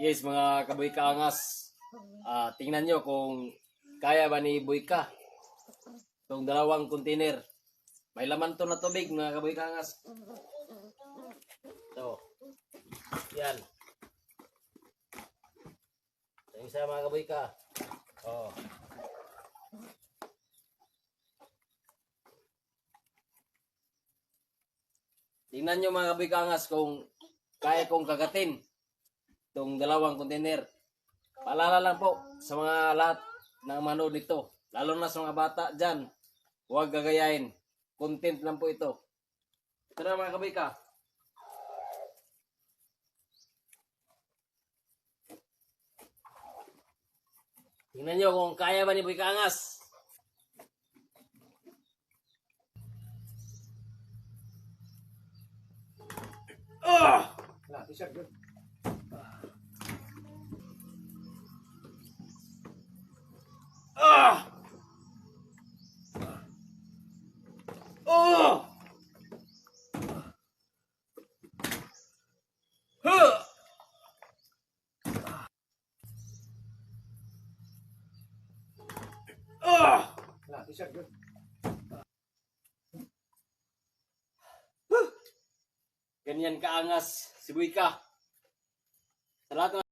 Yes, mga kaboy kaangas. Tingnan nyo kung kaya ba ni Boyka itong dalawang container. May laman to na tubig, mga kaboy kaangas. So, yan. Yung isa, mga kaboy ka. Oh. Tingnan nyo, mga kaboy kaangas, kung kaya kong kagatin itong dalawang container. Paalala lang po sa mga lahat ng manood nito, lalo na sa mga bata dyan, huwag gagayain. Content lang po ito. Ito na, mga kaboy ka. Tingnan nyo kung kaya ba ni Boy Kaangas. T-shirt good. T-shirt good. Ganyan kaangas si Boy Ka. Sa lahat ng